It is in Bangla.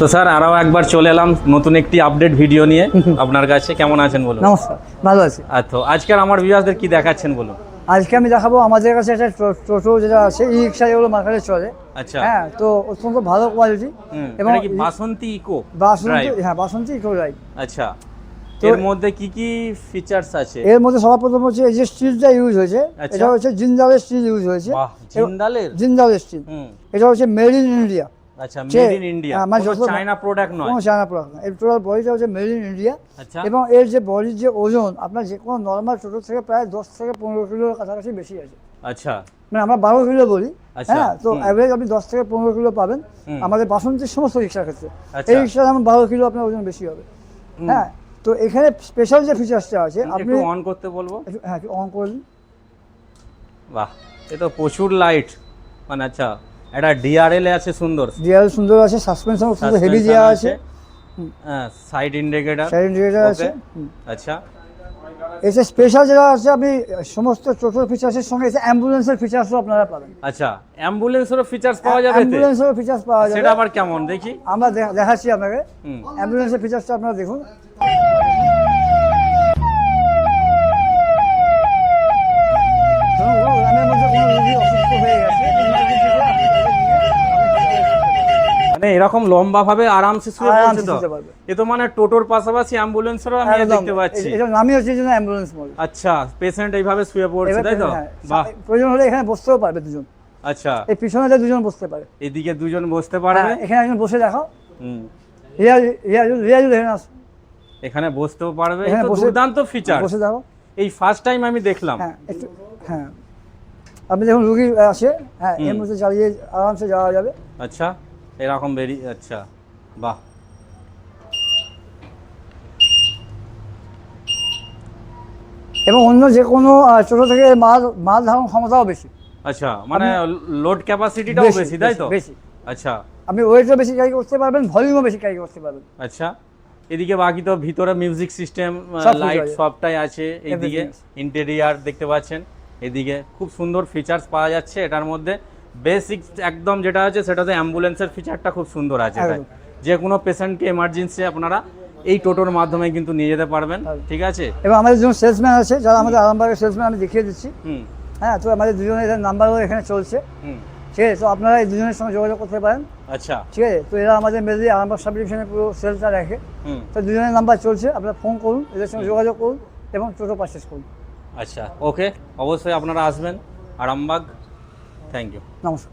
তো স্যার আরও একবার চলে এলাম নতুন একটি আপডেট ভিডিও নিয়ে আপনার কাছে। কেমন আছেন বলুন? নমস্কার, ভালো আছি। আচ্ছা, আজকের আমার ভিউয়ারদের কি দেখাচ্ছেন বলুন? আজকে আমি দেখাবো আমাদের কাছে একটা টোটো যেটা আছে, ই রিক্সা যেগুলো মার্কেটে চলে। আচ্ছা। হ্যাঁ, তো অত্যন্ত ভালো কোয়ালিটি এবং কি বাসন্তী ইকো বাসন্তী, হ্যাঁ বাসন্তী ইকো রাইড। আচ্ছা, তো এর মধ্যে কি কি ফিচার্স আছে? এর মধ্যে সবার প্রথম হচ্ছে এই যে স্টিলটা ইউজ হয়েছে, আচ্ছা। এটা হচ্ছে জিন্দালের স্টিল ইউজ হয়েছে। বাহ, জিন্দালের জিন্দালের স্টিল। এটা হচ্ছে মেড ইন ইন্ডিয়া। আচ্ছা, মেড ইন ইন্ডিয়া, মানে কোনো চায়না প্রোডাক্ট নয়। কোনো চায়না প্রোডাক্ট নয়, এর টোটাল বডিটা হচ্ছে মেড ইন ইন্ডিয়া। আচ্ছা। এবং এর যে বডির যে ওজন আপনার যে কোনো নর্মাল টোটো থেকে প্রায় 10 থেকে 15 কিলোর কাছাকাছি বেশি আছে। আচ্ছা, মানে আমরা 12 কিলো বলি। আচ্ছা। হ্যাঁ, তো অ্যাভারেজ আপনি 10 থেকে 15 কিলো পাবেন আমাদের বাসন্তীর সমস্ত রিক্সার ক্ষেত্রে। আচ্ছা। এই রিক্সার যেমন 12 কিলো আপনার ওজন বেশি হবে। হ্যাঁ, তো এখানে স্পেশাল যে ফিচার্সটা আছে আপনি একটু অন করতে বলবো। হ্যাঁ, অন করুন। বাহ, এ তো প্রচুর লাইট, মানে আচ্ছা এটা ডিআরএল আছে, সুন্দর ডিআরএল সুন্দর আছে, সাসপেনশন খুব হেভি দেওয়া আছে। হ্যাঁ, সাইড ইন্ডিকেটর, সাইড ইন্ডিকেটর আছে। আচ্ছা। এসে স্পেশাল যেটা আছে, আপনি সমস্ত টোটাল ফিচার্সের সঙ্গে এসে অ্যাম্বুলেন্সের ফিচার্সও আপনারা পাবেন। আচ্ছা, অ্যাম্বুলেন্সেরও ফিচার্স পাওয়া যাবে? অ্যাম্বুলেন্সেরও ফিচার্স পাওয়া যাবে। সেটা আবার কেমন দেখি? আমরা দেখাচ্ছি আপনাকে। অ্যাম্বুলেন্সের ফিচার্সটা আপনারা দেখুন। মানে এরকম লম্বা ভাবে আরামসে শুয়ে পড়ছে তো? শুতে পারবে। এ তো মানে টোটোর পাশাপাশি অ্যাম্বুলেন্সেরও আমি দেখতে পাচ্ছি। এটা নামই হচ্ছে জন্য অ্যাম্বুলেন্স মডেল। আচ্ছা, পেশেন্ট এইভাবে শুয়ে পড়ছে তাই তো? বাহ, প্রয়োজন হলে এখানে বসতেও পারবে দুজন। আচ্ছা, এই পিছনে দুজন বসতে পারে, এদিকে দুজন বসতে পারবে। এখানে একজন বসে দেখাও। রিয়াজুল এখানে আসো। এখানে বসতেও পারবে, এখানে এই তো দুর্দান্ত ফিচার। বসে দেখো। এই ফার্স্ট টাইম আমি দেখলাম। হ্যাঁ, একটু হ্যাঁ, আপনি দেখুন রুগী আছে, হ্যাঁ এর মধ্যে চালিয়ে আরামসে যাওয়া যাবে। আচ্ছা, এরকম বেরিয়ে, আচ্ছা বাহ। এবং অন্য যে কোনো ছোট থেকে মাল ধারণ ক্ষমতাও বেশি। আচ্ছা, মানে লোড ক্যাপাসিটিটাও বেশি তাই তো? বেশি। আচ্ছা, আপনি ওয়েটও বেশি ক্যারি করতে পারবেন, ভলিউমও বেশি ক্যারি করতে পারবেন। আচ্ছা। এদিকে বাকি তো ভিতরে মিউজিক সিস্টেম, লাইট সবটাই আছে। এইদিকে ইন্টেরিয়ার দেখতে পাচ্ছেন, এদিকে খুব সুন্দর ফিচার্স পাওয়া যাচ্ছে এটার মধ্যে। বেসিক একদম যেটা আছে সেটাতে অ্যাম্বুলেন্সের ফিচারটা খুব সুন্দর আছে। যে কোনো পেশেন্টকে এমার্জেন্সি আপনারা এই টোটোর মাধ্যমে কিন্তু নিয়ে যেতে পারবেন, ঠিক আছে? এবং আমাদের দুজন সেলসম্যান আছে, যারা আমাদের আরামবাগের সেলসম্যান, আমি দেখিয়ে দিচ্ছি। হ্যাঁ, তো আমাদের দুজনের নাম্বারও এখানে চলছে। ঠিক আছে, তো আপনারা এই দুজনের সঙ্গে যোগাযোগ করতে পারেন। আচ্ছা, ঠিক আছে, তো এরা আমাদের মেনলি আরামবাগ সাব ডিভিশনে পুরো সেলসটা রাখে। তো দুজনের নাম্বার চলছে, আপনারা ফোন করুন, এদের সঙ্গে যোগাযোগ করুন এবং টোটো পারচেস করুন। আচ্ছা, ওকে, অবশ্যই আপনারা আসবেন আরামবাগ। থ্যাংক ইউ, নমস্কার।